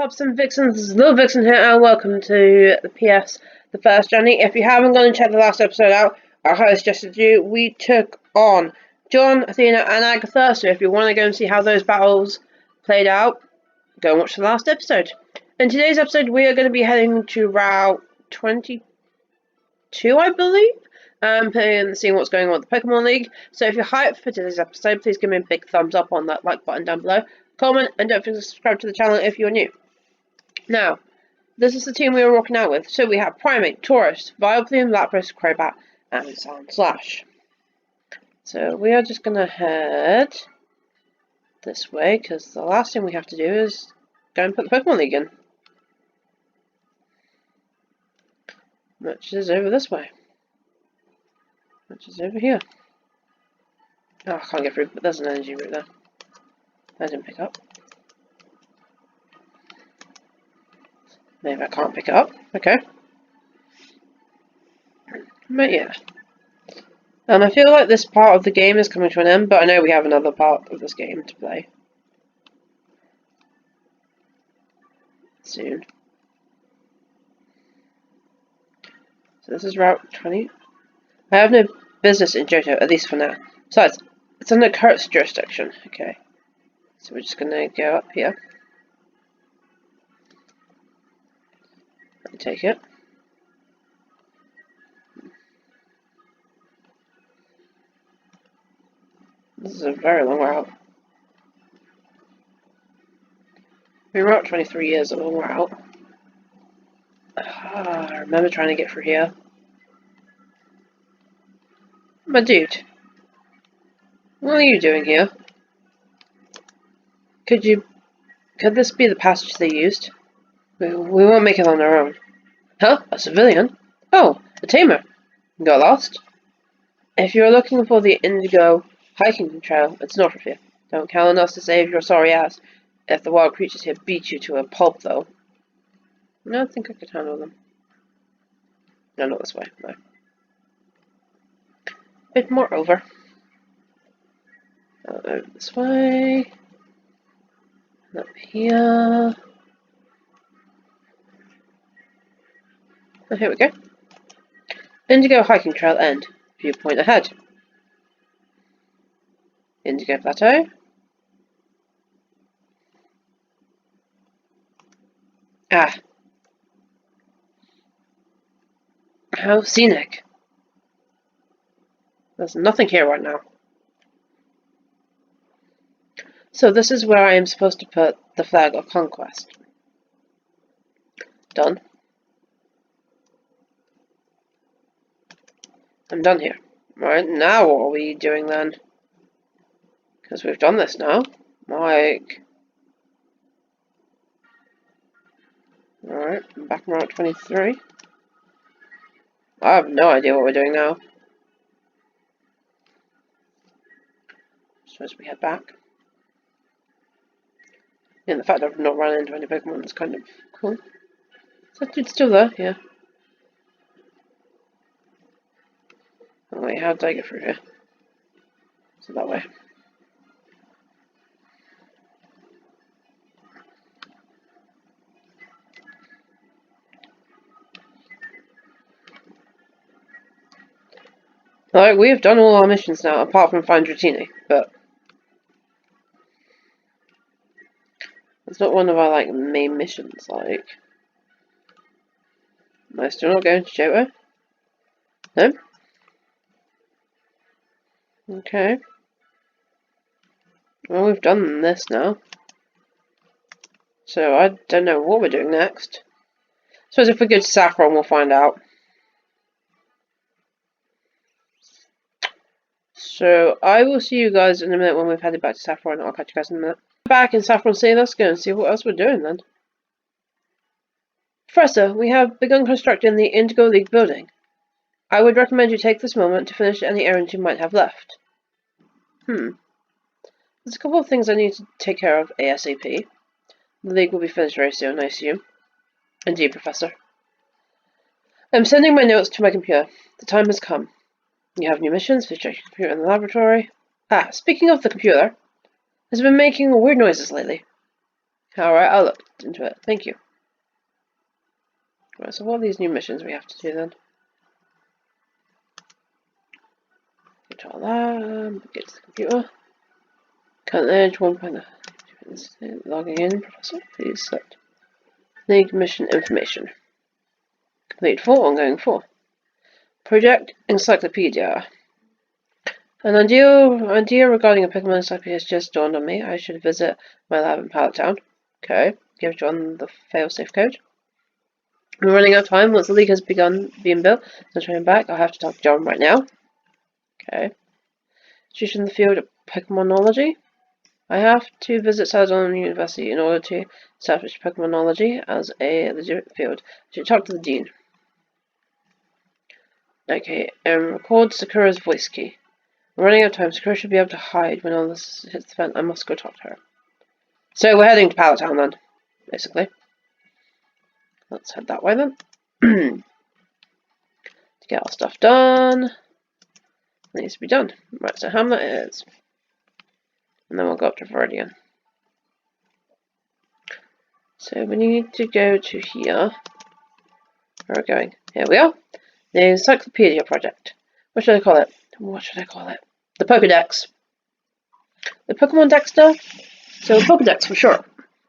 Pups and Vixens, this is Little Vixen here, and welcome to the PS, the first journey. If you haven't gone and checked the last episode out, I highly suggest you. We took on John, Athena, and Agatha, so if you want to go and see how those battles played out, go and watch the last episode. In today's episode, we are going to be heading to Route 22, I believe, and seeing what's going on with the Pokemon League. So if you're hyped for today's episode, please give me a big thumbs up on that like button down below. Comment, and don't forget to subscribe to the channel if you're new. Now, this is the team we were rocking out with. So we have Primeape, Tauros, Vileplume, Lapras, Crobat, and Sandslash. So we are just going to head this way, because the last thing we have to do is go and put the Pokemon League in. Which is over this way. Which is over here. Oh, I can't get through, but there's an energy route there. I didn't pick up. Maybe I can't pick it up. Okay. But yeah. And I feel like this part of the game is coming to an end, but I know we have another part of this game to play soon. So this is Route 20. I have no business in Johto, at least for now. Besides, it's under Kurt's jurisdiction. Okay. So we're just gonna go up here. Take it. This is a very long route. I mean, Route 23 is a long route. I remember trying to get through here. My dude, what are you doing here? Could this be the passage they used? We won't make it on our own. Huh? A civilian? Oh, a tamer. Got lost? If you're looking for the Indigo hiking trail, it's north of here. Don't count on us to save your sorry ass if the wild creatures here beat you to a pulp, though. I don't think I could handle them. No, not this way. No. Bit more over. Over this way. And up here. Oh, here we go. Indigo hiking trail end. Viewpoint ahead. Indigo Plateau. Ah. How scenic. There's nothing here right now. So this is where I am supposed to put the flag of conquest. Done. I'm done here. Right, now what are we doing then? Because we've done this now. Like... Alright, I'm back in Route 23. I have no idea what we're doing now. Suppose we head back. And the fact that I've not run into any Pokemon is kind of cool. Is that dude still there? Yeah. Oh wait, how did I get through here? So that way. Alright, we have done all our missions now, apart from find Dratini, but it's not one of our, like, main missions, like... Am I still not going to Johto? No? Okay. Well, we've done this now. So, I don't know what we're doing next. I suppose if we go to Saffron, we'll find out. So, I will see you guys in a minute when we've headed back to Saffron. I'll catch you guys in a minute. Back in Saffron City, let's go and see what else we're doing then. Professor, we have begun constructing the Indigo League building. I would recommend you take this moment to finish any errands you might have left. There's a couple of things I need to take care of ASAP. The League will be finished very soon, I assume. Indeed, Professor. I'm sending my notes to my computer. The time has come. You have new missions, please check your computer in the laboratory. Ah, speaking of the computer, has been making weird noises lately. Alright, I'll look into it. Thank you. Right, so what are these new missions we have to do then? Get to all that, get to the computer. Current edge 1.0. Logging in, Professor. Please select. Need mission information. Complete 4, ongoing 4. Project Encyclopedia. An idea regarding a Pokemon encyclopedia has just dawned on me. I should visit my lab in Pallet Town. Okay, give John the failsafe code. We're running out of time. Once the league has begun being built, since I'm back, I'll have to talk to John right now. Okay. Institution in the field of Pokemonology. I have to visit Southern University in order to establish Pokemonology as a legitimate field. I should talk to the dean. Okay, record Sakura's voice key. I'm running out of time. Sakura should be able to hide when all this hits the fan. I must go talk to her. So we're heading to Pallet Town then, basically. Let's head that way then. To get our stuff done. It needs to be done. Right, so Hamlet is. And then we'll go up to Viridian. So we need to go to here. Where are we going? Here we are. The Encyclopedia Project. What should I call it? What should I call it? The Pokedex. The Pokemon Dexter? So Pokedex for sure.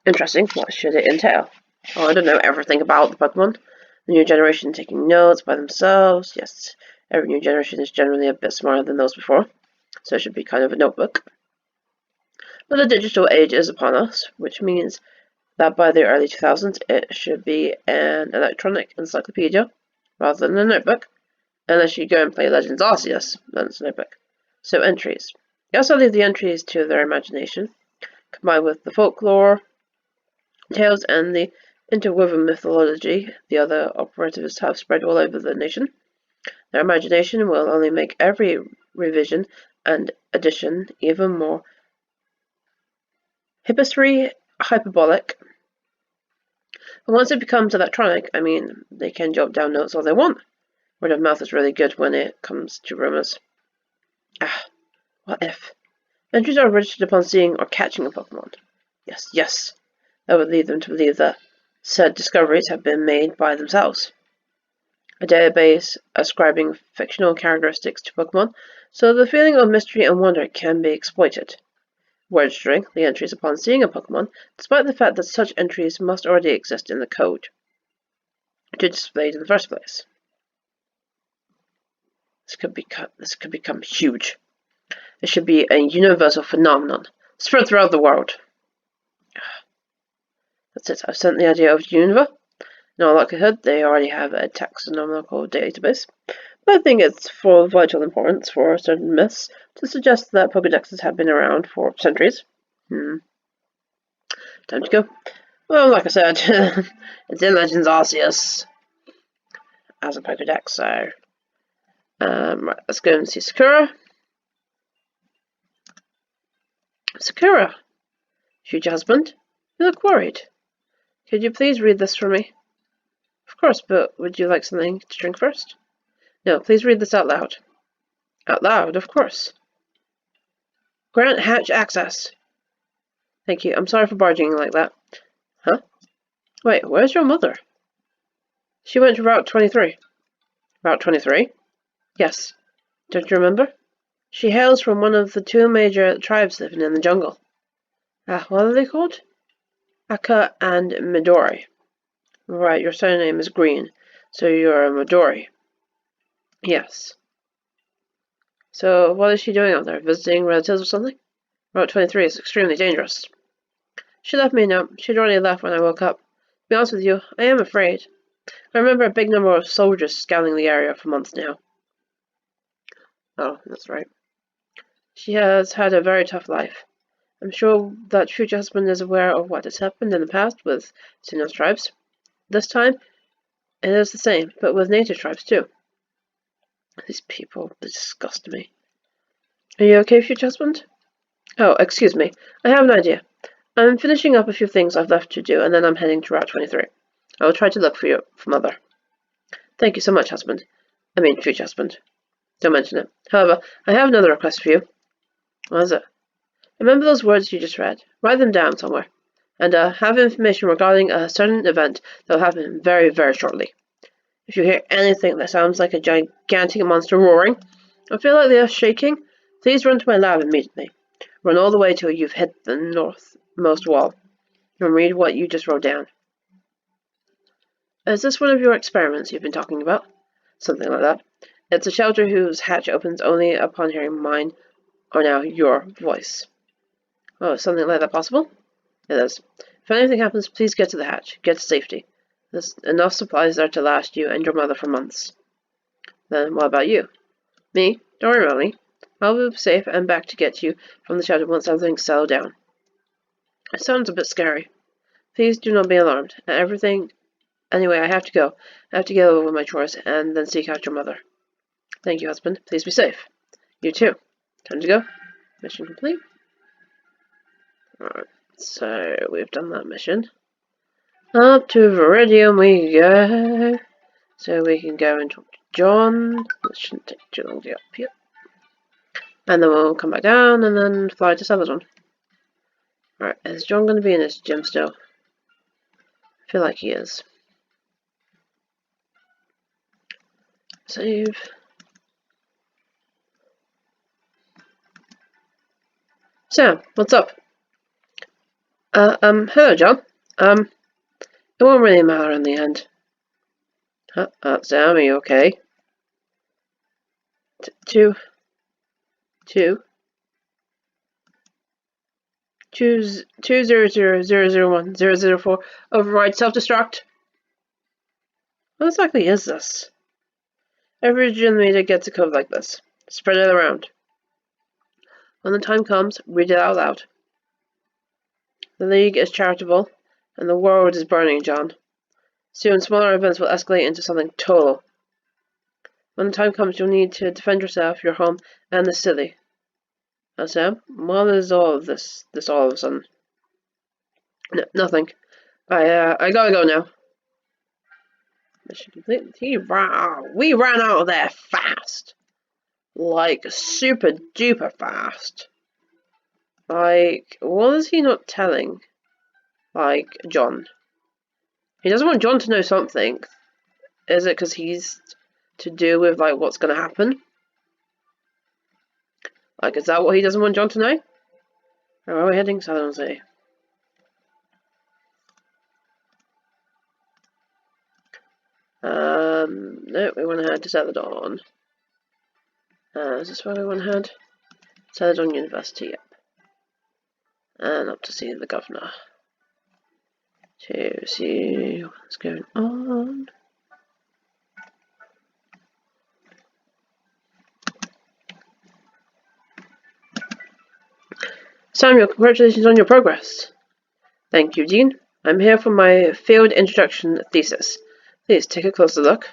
Interesting. What should it entail? Oh, I don't know everything about the Pokemon. The new generation taking notes by themselves. Yes, every new generation is generally a bit smarter than those before. So it should be kind of a notebook. But the digital age is upon us, which means that by the early 2000s it should be an electronic encyclopedia rather than a notebook. Unless you go and play Legends Arceus, then it's a notebook. So entries. You also leave the entries to their imagination, combined with the folklore, tales, and the interwoven mythology the other operatives have spread all over the nation. Their imagination will only make every revision and addition even more hippiously hyperbolic. And once it becomes electronic, I mean, they can jot down notes all they want. Word of mouth is really good when it comes to rumors. What if? Entries are registered upon seeing or catching a Pokemon. Yes, yes. That would lead them to believe that said discoveries have been made by themselves. A database ascribing fictional characteristics to Pokemon, so the feeling of mystery and wonder can be exploited. Registering the entries upon seeing a Pokemon, despite the fact that such entries must already exist in the code to display in the first place. This could become huge. It should be a universal phenomenon, spread throughout the world. That's it. I've sent the idea over to Unova. In all likelihood, they already have a taxonomical database, but I think it's for vital importance for certain myths to suggest that Pokedexes have been around for centuries. Time to go. Well, like I said, it's in Legends Arceus as a Pokedex, so right, let's go and see Sakura. Sakura, future husband, you look worried. Could you please read this for me? Of course, but would you like something to drink first? No, please read this out loud. Out loud, of course. Grant Hatch access. Thank you. I'm sorry for barging like that. Huh? Wait, where's your mother? She went to Route 23. Route 23? Yes. Don't you remember? She hails from one of the two major tribes living in the jungle. What are they called? Aka and Midori. Right, your surname is Green, so you're a Midori. Yes. So, what is she doing out there? Visiting relatives or something? Route 23 is extremely dangerous. She left me a note. She'd already left when I woke up. To be honest with you, I am afraid. I remember a big number of soldiers scouting the area for months now. Oh, that's right. She has had a very tough life. I'm sure that future husband is aware of what has happened in the past with Sinnoh's tribes. This time, it is the same, but with native tribes too. These people disgust me. Are you okay, future husband? Oh, excuse me. I have an idea. I'm finishing up a few things I've left to do, and then I'm heading to Route 23. I will try to look for Mother. Thank you so much, husband. I mean, future husband. Don't mention it. However, I have another request for you. What is it? Remember those words you just read. Write them down somewhere. and have information regarding a certain event that will happen very, very shortly. If you hear anything that sounds like a gigantic monster roaring, or feel like the earth shaking, please run to my lab immediately. Run all the way till you've hit the northmost wall, and read what you just wrote down. Is this one of your experiments you've been talking about? Something like that. It's a shelter whose hatch opens only upon hearing mine, or now your voice. Oh, is something like that possible? It is. If anything happens, please get to the hatch. Get to safety. There's enough supplies there to last you and your mother for months. Then what about you? Me? Don't worry about me. I'll be safe and back to get you from the shelter once everything's settled down. It sounds a bit scary. Please do not be alarmed. Anyway, I have to go. I have to get over my chores and then seek out your mother. Thank you, husband. Please be safe. You too. Time to go. Mission complete. Alright, so we've done that mission. Up to Viridian we go. So we can go and talk to John. This shouldn't take too long to get up here. And then we'll come back down and then fly to Celadon. Alright, is John going to be in his gym still? I feel like he is. Save. Sam, what's up? Hello, John. It won't really matter in the end. Sam, are you okay? 2000001 override self-destruct. What exactly is this? Every gym leader gets a code like this. Spread it around. When the time comes, read it out loud. The League is charitable, and the world is burning, John. Soon, smaller events will escalate into something total. When the time comes, you'll need to defend yourself, your home, and the city. Now, Sam, what is all of this all of a sudden? Nothing. I gotta go now. Mission complete. We ran out of there fast. Like, super duper fast. Like, what is he not telling? Like, John. He doesn't want John to know something. Is it because he's to do with, like, what's gonna happen? Like, is that what he doesn't want John to know? Where are we heading? Celadon City. No, we want to head to Celadon. Is this where we want to head? Celadon University, yep. And up to see the governor. To see what's going on. Samuel, congratulations on your progress. Thank you, Dean. I'm here for my field introduction thesis. Please take a closer look.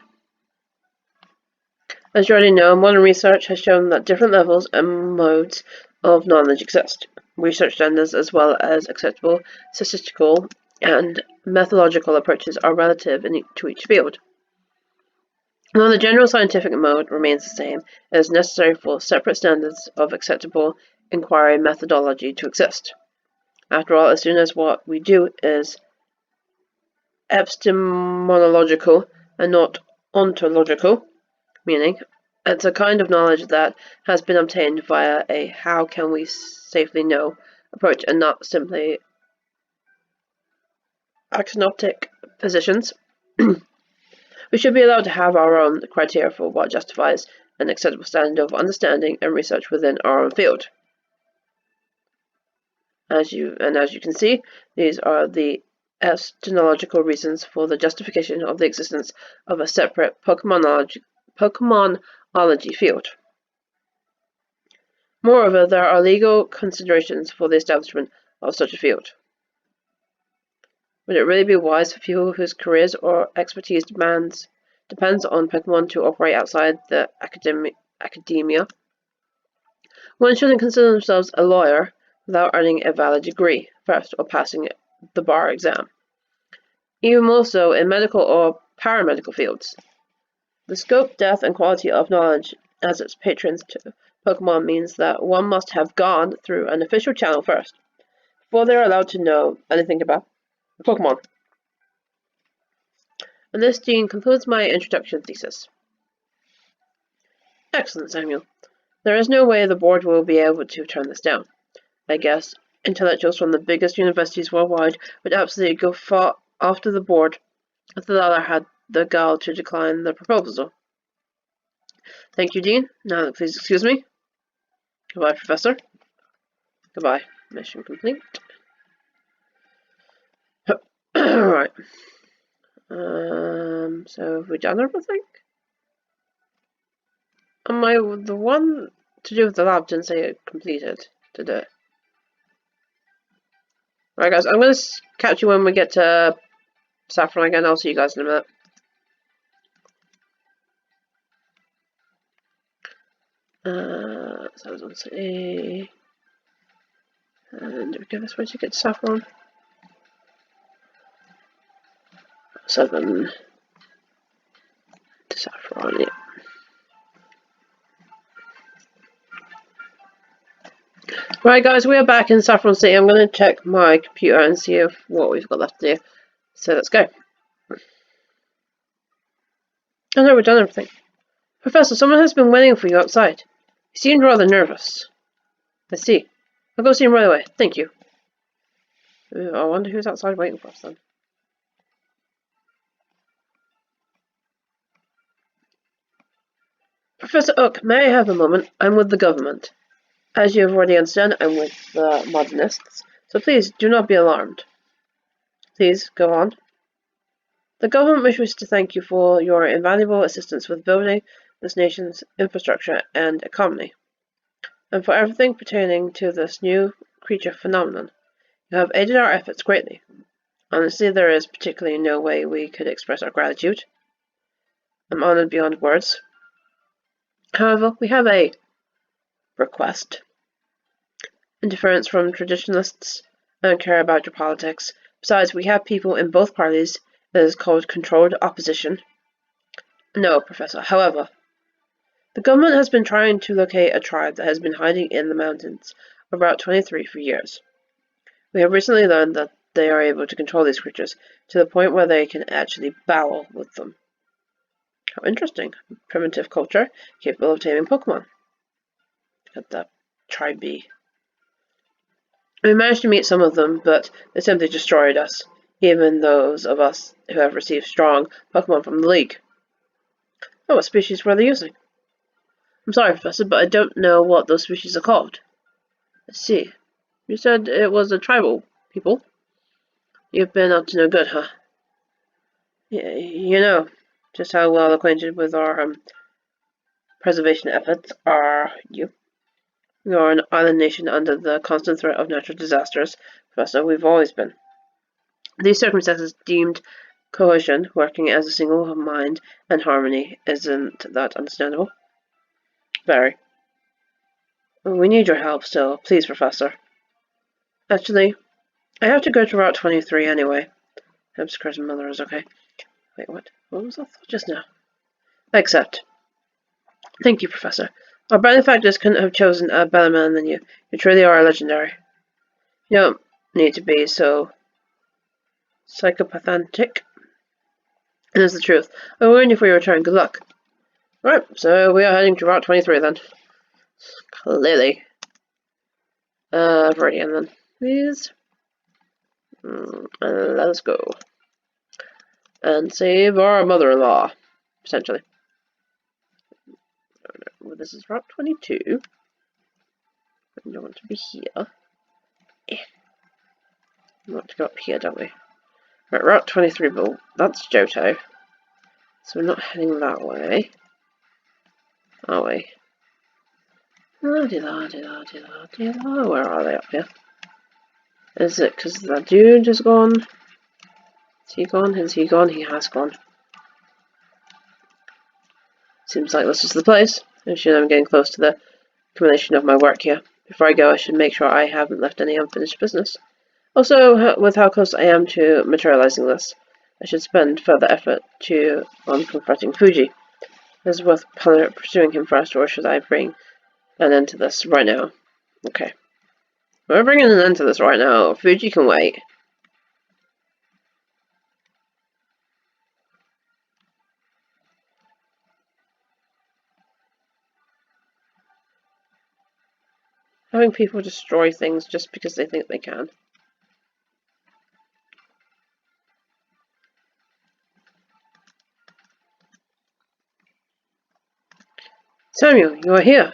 As you already know, modern research has shown that different levels and modes of knowledge exist. Research standards as well as acceptable statistical and methodological approaches are relative to each field. While the general scientific mode remains the same, it is necessary for separate standards of acceptable inquiry methodology to exist. After all, as soon as what we do is epistemological and not ontological, meaning it's a kind of knowledge that has been obtained via a how can we safely know approach and not simply axiomatic positions, we should be allowed to have our own criteria for what justifies an acceptable standard of understanding and research within our own field. As you can see, these are the epistemological reasons for the justification of the existence of a separate Pokemonology field. Moreover, there are legal considerations for the establishment of such a field. Would it really be wise for people whose careers or expertise depends on Pokemon to operate outside the academia? One shouldn't consider themselves a lawyer without earning a valid degree first or passing the bar exam. Even more so in medical or paramedical fields. The scope, depth, and quality of knowledge as its patrons to Pokemon means that one must have gone through an official channel first. before they're allowed to know anything about Pokemon. And this, Dean, concludes my introduction thesis. Excellent, Samuel. There is no way the board will be able to turn this down. I guess intellectuals from the biggest universities worldwide would absolutely go far after the board if the latter had the gall to decline the proposal. Thank you, Dean. Now, please excuse me. Goodbye, Professor. Goodbye. Mission complete. Right. So have we done everything? The one to do with the lab didn't say it completed, did it? Right, guys, I'm going to catch you when we get to Saffron again. I'll see you guys in a minute. So I was on City. And do we go this way to get to Saffron? 7 to Saffron, yeah. Right, guys, we are back in Saffron City. I'm going to check my computer and see what we've got left to do. So let's go. Oh no, we've done everything. Professor, someone has been waiting for you outside. He seemed rather nervous. I see. I'll go see him right away. Thank you. Ooh, I wonder who's outside waiting for us then. Professor Oak, may I have a moment? I'm with the government. As you have already understood, I'm with the modernists, so please do not be alarmed. Please, go on. The government wishes to thank you for your invaluable assistance with building this nation's infrastructure and economy, and for everything pertaining to this new creature phenomenon. You have aided our efforts greatly. Honestly, there is particularly no way we could express our gratitude. I'm honored beyond words. However, we have a request. Interference from traditionalists. I don't care about your politics. Besides, we have people in both parties. It is called controlled opposition. No, Professor. However, the government has been trying to locate a tribe that has been hiding in the mountains of Route 23 for years. We have recently learned that they are able to control these creatures to the point where they can actually battle with them. How interesting. Primitive culture capable of taming Pokemon. Let that tribe be. We managed to meet some of them, but they simply destroyed us, even those of us who have received strong Pokemon from the League. Oh, what species were they using? I'm sorry, Professor, but I don't know what those species are called. I see. You said it was a tribal people. You've been up to no good, huh? Yeah, you know just how well acquainted with our preservation efforts are you. We are an island nation under the constant threat of natural disasters. Professor, we've always been. These circumstances deemed cohesion, working as a single mind, and harmony. Isn't that understandable? Very. We need your help still. Please, Professor. Actually, I have to go to Route 23 anyway. Hope Scar's mother is okay. Wait, what? What was that thought just now? I accept. Thank you, Professor. Our benefactors couldn't have chosen a better man than you. You truly are legendary. You don't need to be so psychopathic. It is the truth. I will warn you for your return. Good luck. Right, so we are heading to Route 23 then. Clearly. Viridian then. Please. Let us go. And save our mother-in-law. Potentially. Well, this is Route 22. I don't want to be here. We want to go up here, don't we? Right, Route 23, but that's Johto. So we're not heading that way. Are we? Where are they up here? Is it because that dude is gone? Is he gone? Is he gone? He has gone. Seems like this is the place. Actually, I'm getting close to the culmination of my work here. Before I go, I should make sure I haven't left any unfinished business. Also, with how close I am to materializing this, I should spend further effort on confronting Fuji. Is it worth pursuing him first, or should I bring an end to this right now? Okay. We're bringing an end to this right now. Fuji can wait. Having people destroy things just because they think they can. Samuel, you are here.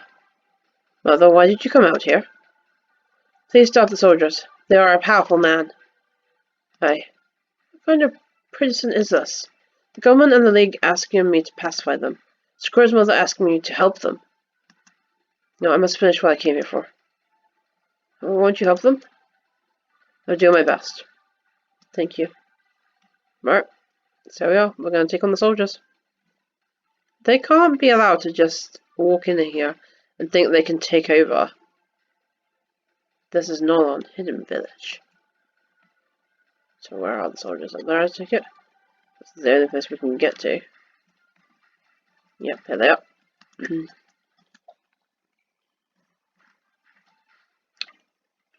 Mother, why did you come out here? Please stop the soldiers. They are a powerful man. What kind of prison is this? The government and the League asking me to pacify them. Sakura's mother asking me to help them. No, I must finish what I came here for. Won't you help them? I'll do my best. Thank you. Alright, so we are. We're going to take on the soldiers. They can't be allowed to just walk in here and think they can take over. This is Nolon, hidden village. So where are the soldiers? Up there, I take it? This is the only place we can get to. Yep, here they are.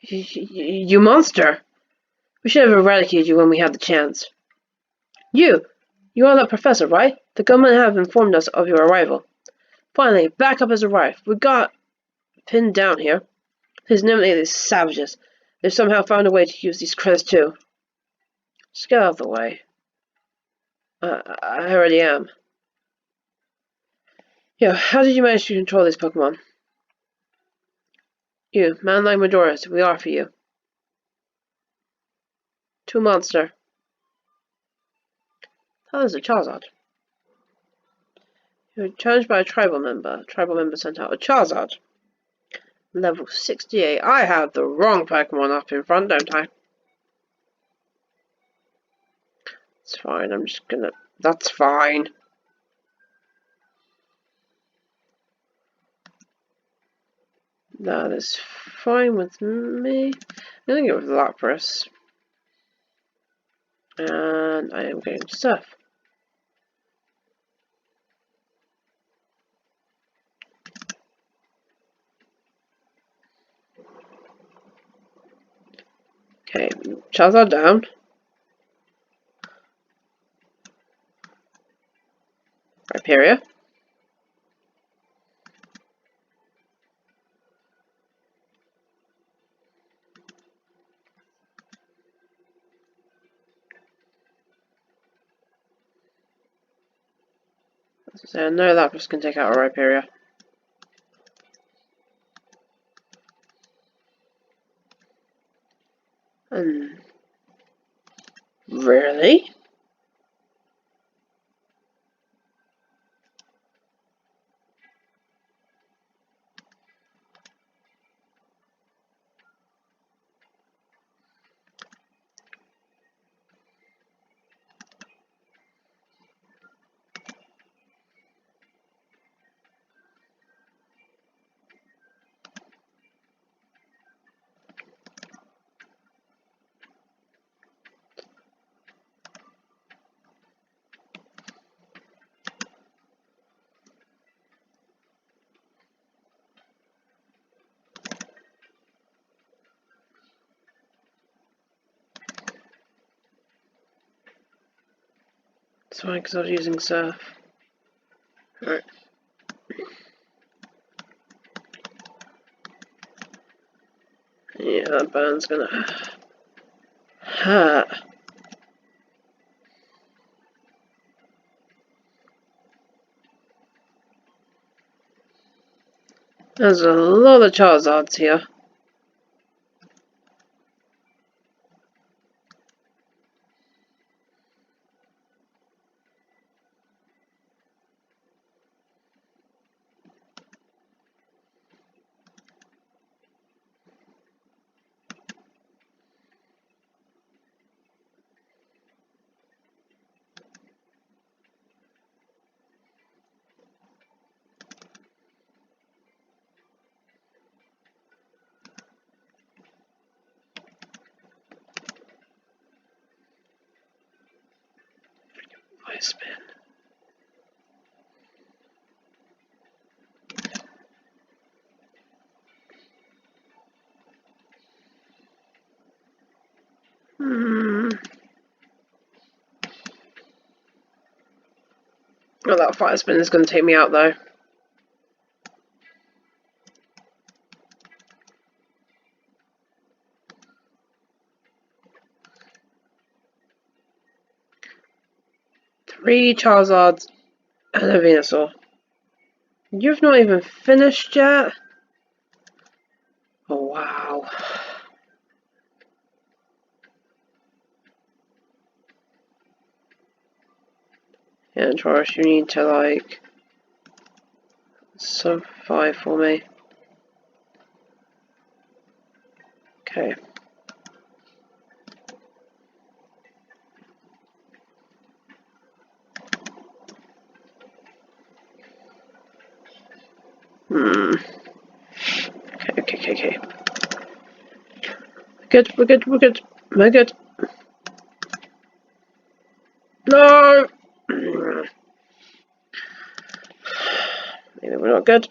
You monster! We should have eradicated you when we had the chance. You are that professor, right? The government have informed us of your arrival. Finally, backup has arrived. We got pinned down here. Please eliminate these savages. They've somehow found a way to use these credits too. Just get out of the way. I already am. Yeah, how did you manage to control these Pokemon? You, man like Majora's, we are for you. To monster. That is a Charizard. You were challenged by a tribal member. Tribal member sent out a Charizard. Level 68. I have the wrong Pokemon up in front, don't I? It's fine, I'm just gonna... That's fine. That is fine with me. I'm gonna go with Lapras. And I am going to Surf. Okay, Charizard down. Rhyperior. So no Lapras can take out a Rhyperior. Really? It's fine because I was using Surf. Right. Yeah, that burn's gonna hurt. There's a lot of Charizards here. Ice Spin. Oh, that fire spin is going to take me out though. Three Charizards and a Venusaur. You've not even finished yet? Oh, wow. Yeah, Taurus, you need to, like, survive for me. Okay. Okay. We're good. No! Maybe we're not good.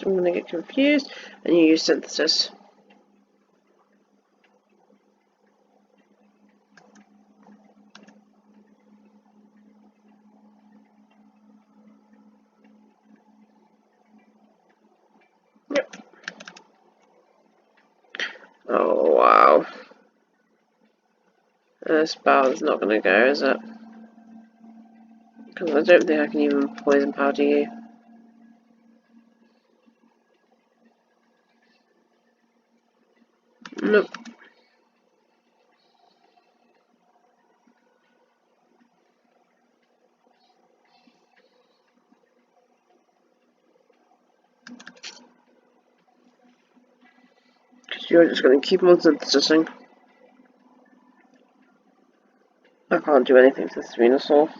I'm gonna get confused, and you use synthesis. Yep. Oh, wow. This battle is not gonna go, is it? Because I don't think I can even poison powder you. Nope. Because you're just going to keep on synthesizing. I can't do anything to this Venusaur.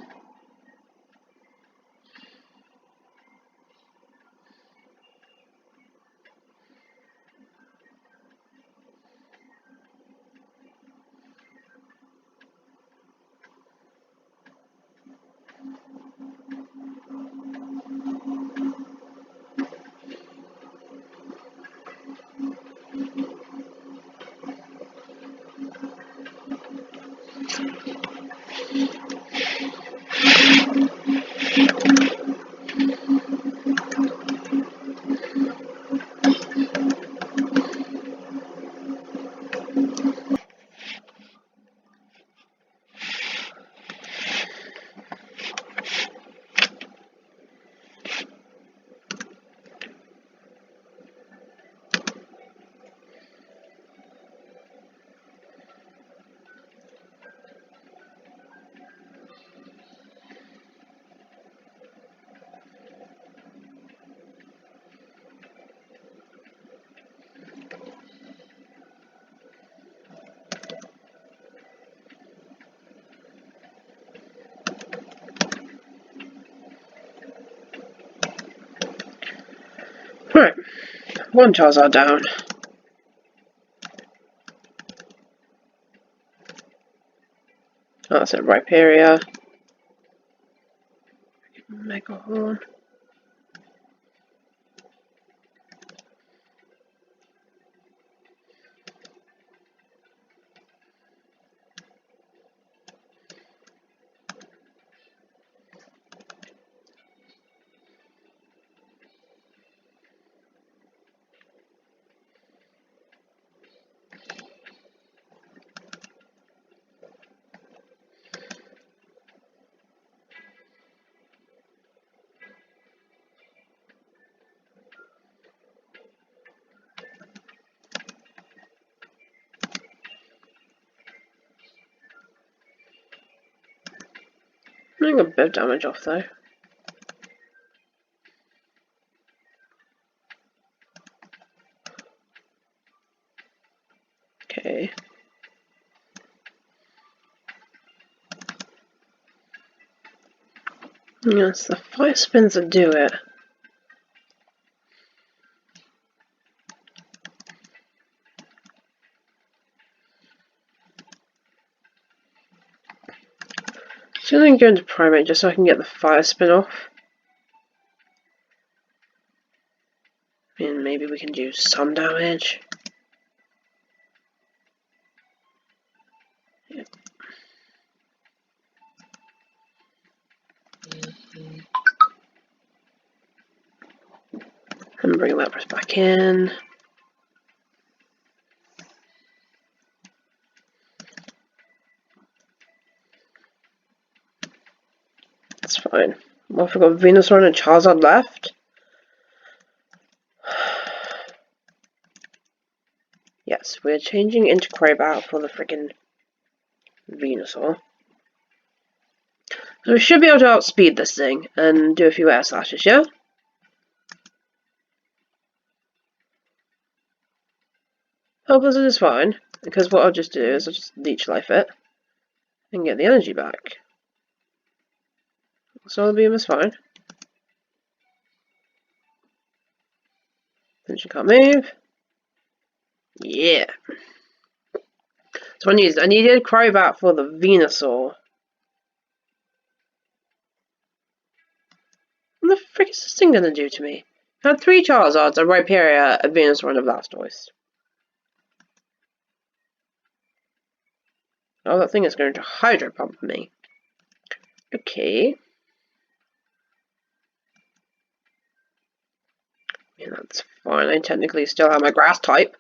Right. One Charizard down. Oh, that's it, Rhyperior. Mega Horn. I got a bit of damage off though. Okay. Yes, the fire spins that do it. So I'm going to go into Primate just so I can get the fire spin-off. And maybe we can do some damage. Yeah. And bring Lapras back in. That's fine. Well, if we've got Venusaur and Charizard left. Yes, we're changing into Crabapple for the freaking Venusaur. So we should be able to outspeed this thing and do a few air slashes, yeah? Hopeless is fine, because what I'll just do is I'll just Leech Life it and get the energy back. Solar Beam is fine. Then she can't move. Yeah. So I needed Crobat for the Venusaur. What the frick is this thing gonna do to me? I had 3 Charizards, a Rhyperior, a Venusaur, and a Blastoise. Oh, that thing is going to Hydro Pump me. Okay. Yeah, that's fine. I technically still have my Grass type.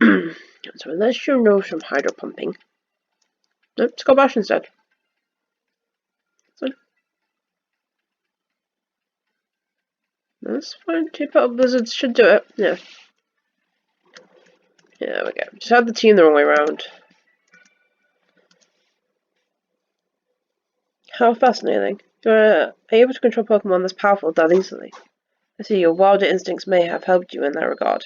So unless you know some Hydro Pumping. Nope, Skull Bash instead. That's fine. 2 Petal Blizzards should do it. Yeah. Yeah, there we go. Just had the team the wrong way around. How fascinating. You're able to control Pokemon this powerful that easily. I see your wilder instincts may have helped you in that regard.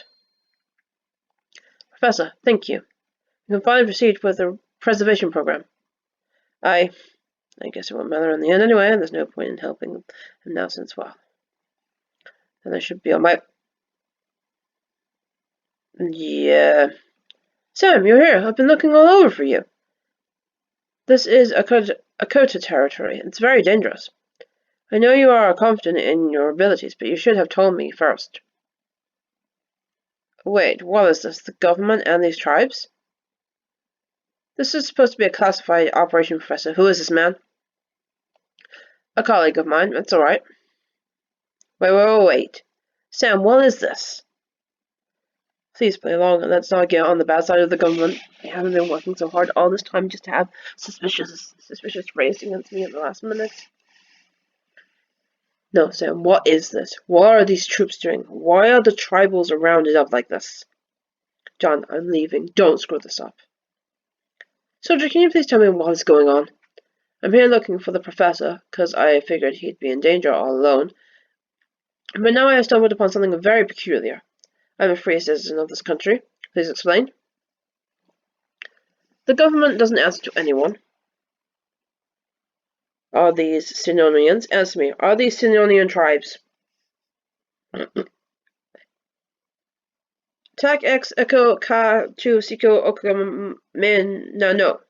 Professor, thank you. You can finally proceed with the preservation program. I guess it won't matter in the end anyway, and there's no point in helping them now since, well. Then I should be on my... Yeah. Sam, you're here. I've been looking all over for you. This is Akota territory. It's very dangerous. I know you are confident in your abilities, but you should have told me first. Wait, what is this? The government and these tribes? This is supposed to be a classified operation, Professor. Who is this man? A colleague of mine. That's alright. Wait. Sam, what is this? Please play along and let's not get on the bad side of the government. They haven't been working so hard all this time just to have suspicious raised against me at the last minute. No, Sam, what is this? What are these troops doing? Why are the tribals rounded up like this? John, I'm leaving. Don't screw this up. Soldier, can you please tell me what is going on? I'm here looking for the professor, because I figured he'd be in danger all alone. But now I have stumbled upon something very peculiar. I'm a free citizen of this country. Please explain. The government doesn't answer to anyone. Are these Sinonians? Answer me. Are these Sinonian tribes? Tak X Echo Ka Chu Siko Okam Min No.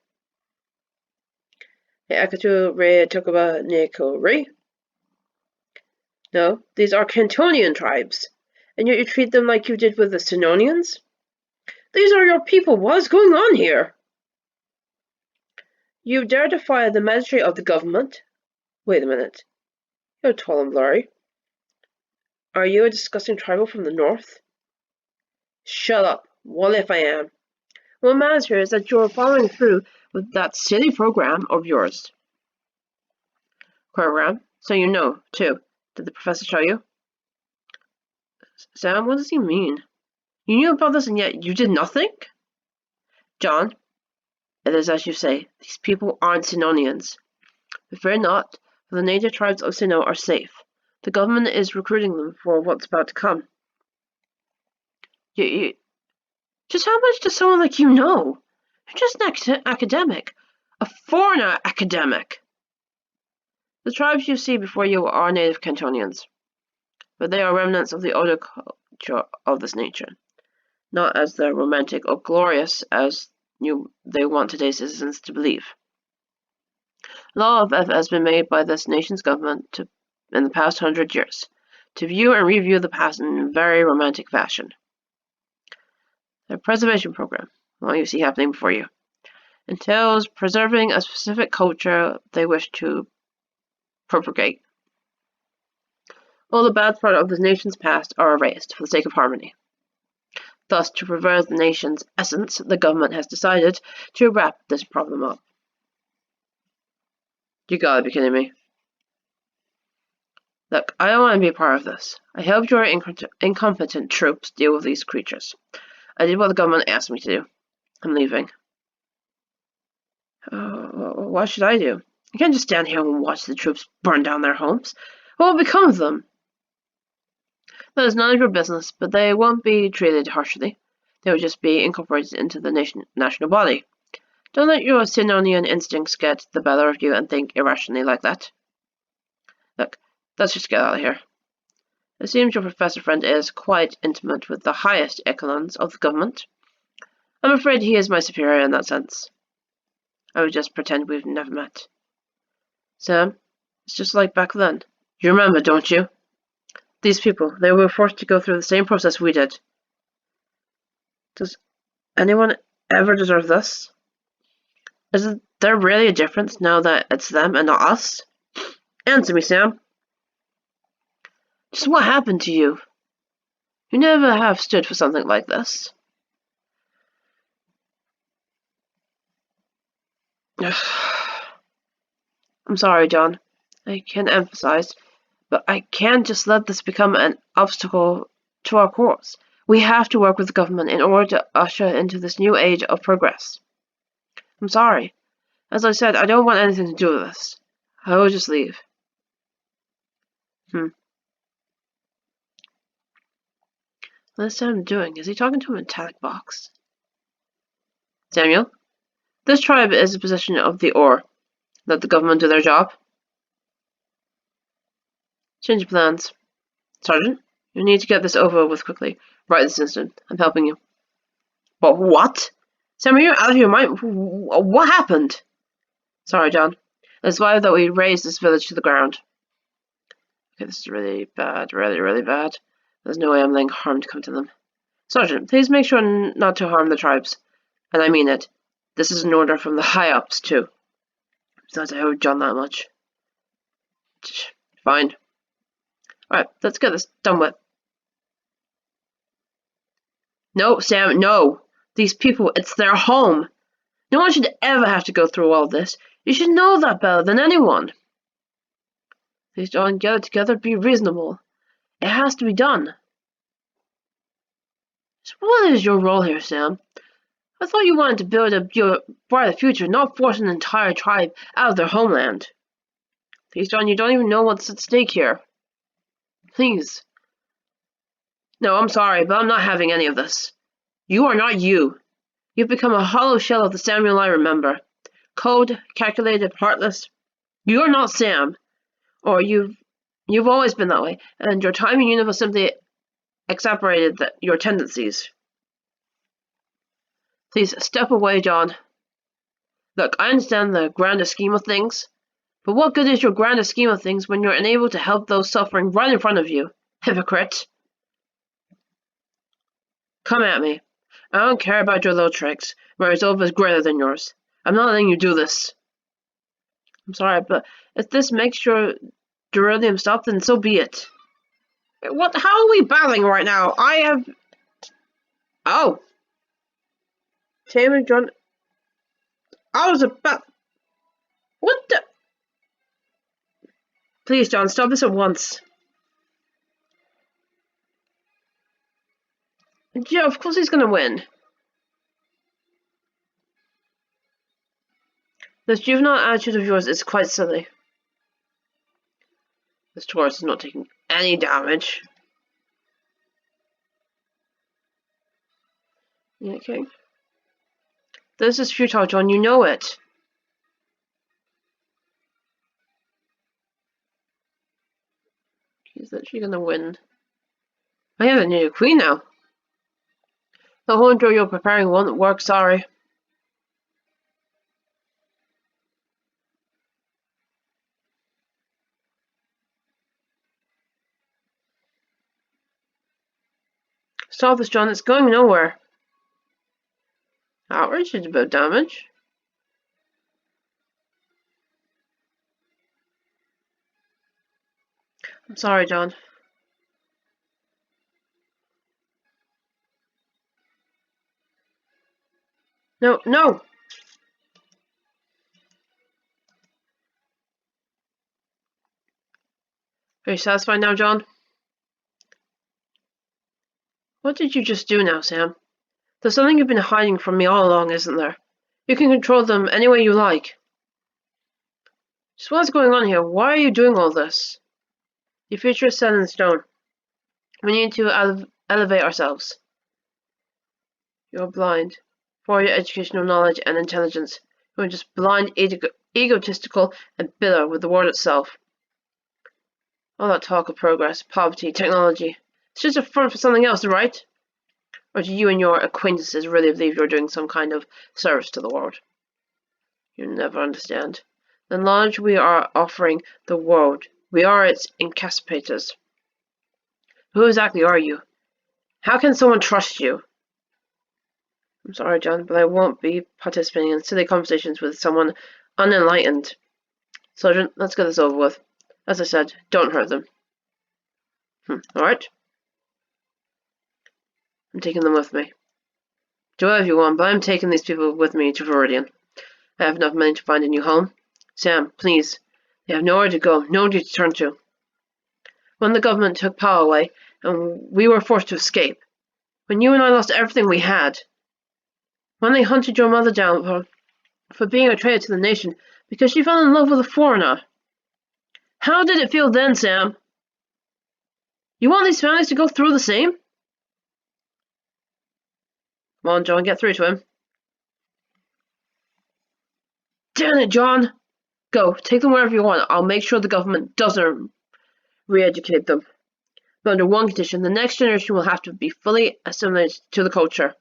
Akatu Re Tokuba Neko Re? No, these are Cantonian tribes. And yet you treat them like you did with the Sinonians? These are your people. What is going on here? You dare defy the magistrate of the government? Wait a minute. You're tall and blurry. Are you a disgusting tribal from the north? Shut up. What if I am? What matters here is that you're following through with that silly program of yours. Program? So you know, too. Did the professor show you? Sam, what does he mean? You knew about this and yet you did nothing? John, it is as you say. These people aren't Sinonians. But fear not, for the native tribes of Sinnoh are safe. The government is recruiting them for what's about to come. Just how much does someone like you know? You're just an academic. A foreigner academic. The tribes you see before you are native Cantonians. But they are remnants of the older culture of this nature. Not as the romantic or glorious as they want today's citizens to believe. A lot of effort has been made by this nation's government in the past 100 years to view and review the past in very romantic fashion. The preservation program, what you see happening before you, entails preserving a specific culture they wish to propagate. All the bad parts of the nation's past are erased for the sake of harmony. Thus, to preserve the nation's essence, the government has decided to wrap this problem up. You gotta be kidding me. Look, I don't want to be a part of this. I helped your incompetent troops deal with these creatures. I did what the government asked me to do. I'm leaving. What should I do? I can't just stand here and watch the troops burn down their homes. What will become of them? That is none of your business, but they won't be treated harshly. They will just be incorporated into the national body. Don't let your Sinonian instincts get the better of you and think irrationally like that. Look, let's just get out of here. It seems your professor friend is quite intimate with the highest echelons of the government. I'm afraid he is my superior in that sense. I would just pretend we've never met. Sam, it's just like back then. You remember, don't you? These people, they were forced to go through the same process we did. Does anyone ever deserve this? Is there really a difference now that it's them and not us? Answer me, Sam. Just what happened to you? You never have stood for something like this. I'm sorry, John. I can't emphasize, but I can't just let this become an obstacle to our cause. We have to work with the government in order to usher into this new age of progress. I'm sorry. As I said, I don't want anything to do with this. I will just leave. What's Sam doing? Is he talking to a metallic box? Samuel? This tribe is a position of the Or. Let the government do their job. Change of plans. Sergeant, you need to get this over with quickly. Right this instant. I'm helping you. But what? Sam, you're out of your mind. What happened? Sorry, John. It's vital that we raise this village to the ground. Okay, this is really bad. Really, really bad. There's no way I'm letting harm to come to them. Sergeant, please make sure not to harm the tribes. And I mean it. This is an order from the high-ups, too. Besides, I owe John that much. Fine. Alright, let's get this done with. No, Sam, no! These people, it's their home! No one should ever have to go through all this. You should know that better than anyone. Please, John, get it together, be reasonable. It has to be done. So what is your role here, Sam? I thought you wanted to build your brighter future, not force an entire tribe out of their homeland. Please, John, you don't even know what's at stake here. Please. No, I'm sorry, but I'm not having any of this. You are not you. You've become a hollow shell of the Samuel I remember. Cold, calculated, heartless. You're not Sam. Or you've always been that way, and your time in universe simply exacerbated your tendencies. Please, step away, John. Look, I understand the grander scheme of things, but what good is your grander scheme of things when you're unable to help those suffering right in front of you? Hypocrite. Come at me. I don't care about your little tricks. My resolve is greater than yours. I'm not letting you do this. I'm sorry, but if this makes your Durilium stop, then so be it. What? How are we battling right now? I have... Oh. Tamer John... I was about... What the... Please, John, stop this at once. Yeah, of course he's gonna win. This juvenile attitude of yours is quite silly. This Taurus is not taking any damage. Yeah, okay. This is futile, John. You know it. He's literally gonna win. I have a new queen now. The whole intro you're preparing won't work, sorry. Stop this, John. It's going nowhere. Outrage is about damage. I'm sorry, John. No, no! Are you satisfied now, John? What did you just do now, Sam? There's something you've been hiding from me all along, isn't there? You can control them any way you like. Just what's going on here? Why are you doing all this? The future is set in stone. We need to elevate ourselves. You're blind. For your educational knowledge and intelligence, you're just blind, egotistical, and bitter with the world itself. All that talk of progress, poverty, technology, it's just a front for something else, right? Or do you and your acquaintances really believe you're doing some kind of service to the world? You never understand. The knowledge we are offering the world, we are its incapacitors. Who exactly are you? How can someone trust you? I'm sorry, John, but I won't be participating in silly conversations with someone unenlightened. Sergeant, let's get this over with. As I said, don't hurt them. Alright? I'm taking them with me. Do whatever you want, but I'm taking these people with me to Viridian. I have enough money to find a new home. Sam, please. They have nowhere to go, nowhere to turn to. When the government took power away, and we were forced to escape. When you and I lost everything we had. When they hunted your mother down for being a traitor to the nation because she fell in love with a foreigner. How did it feel then, Sam? You want these families to go through the same? Come on, John, get through to him. Damn it, John! Go, take them wherever you want. I'll make sure the government doesn't re-educate them. But under one condition, the next generation will have to be fully assimilated to the culture.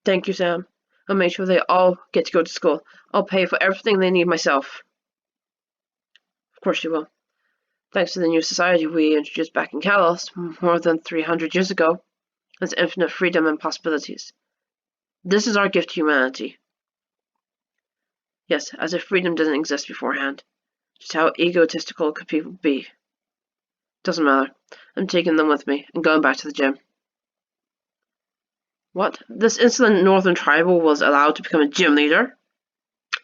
Thank you, Sam. I'll make sure they all get to go to school. I'll pay for everything they need myself. Of course you will. Thanks to the new society we introduced back in Kalos more than 300 years ago. There's infinite freedom and possibilities. This is our gift to humanity. Yes, as if freedom doesn't exist beforehand. Just how egotistical could people be? Doesn't matter. I'm taking them with me and going back to the gym. What? This insolent northern tribal was allowed to become a gym leader?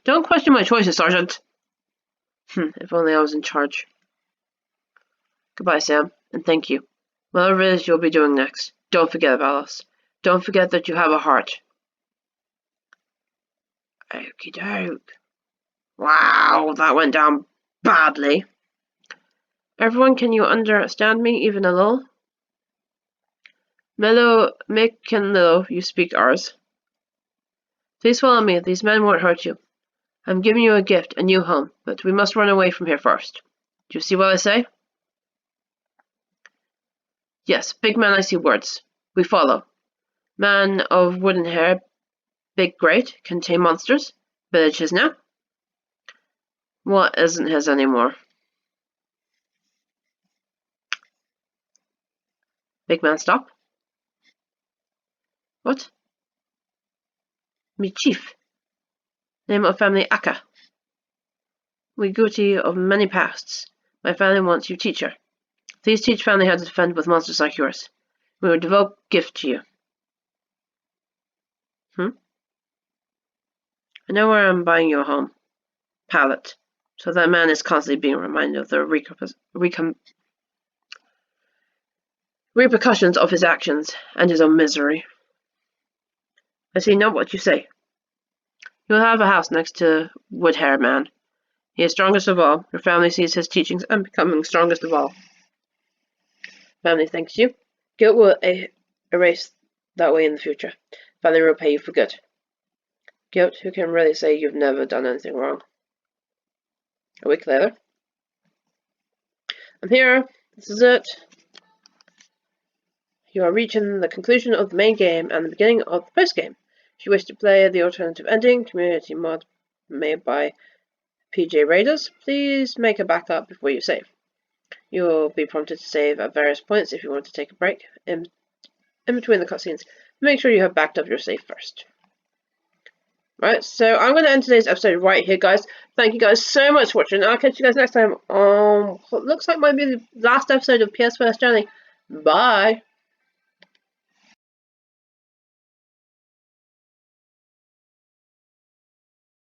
Don't question my choices, Sergeant. If only I was in charge. Goodbye, Sam, and thank you. Whatever it is you'll be doing next, don't forget about us. Don't forget that you have a heart. Okie doke. Wow, that went down badly. Everyone, can you understand me even a little? Melo, Mick and Lilo, you speak ours. Please follow me, these men won't hurt you. I'm giving you a gift, a new home, but we must run away from here first. Do you see what I say? Yes, big man, I see words. We follow. Man of wooden hair, big great, can tame monsters. Village his now. What isn't his anymore? Big man, stop. What? Me chief. Name of family Akka. We guilty of many pasts. My family wants you teacher. Please teach family how to defend with monsters like yours. We will devote gift to you. I know where I'm buying you a home. Pallet. So that man is constantly being reminded of the repercussions of his actions and his own misery. I see not what you say. You will have a house next to Woodhair Man. He is strongest of all. Your family sees his teachings and becoming strongest of all. Family thanks you. Guilt will erase that way in the future. Family will pay you for good. Guilt, who can really say you've never done anything wrong? A week later. I'm here. This is it. You are reaching the conclusion of the main game and the beginning of the post-game. If you wish to play the alternative ending, community mod made by PJ Raiders, please make a backup before you save. You'll be prompted to save at various points if you want to take a break in between the cutscenes. Make sure you have backed up your save first. Right, so I'm going to end today's episode right here, guys. Thank you guys so much for watching. I'll catch you guys next time on what looks like might be the last episode of PS First Journey. Bye!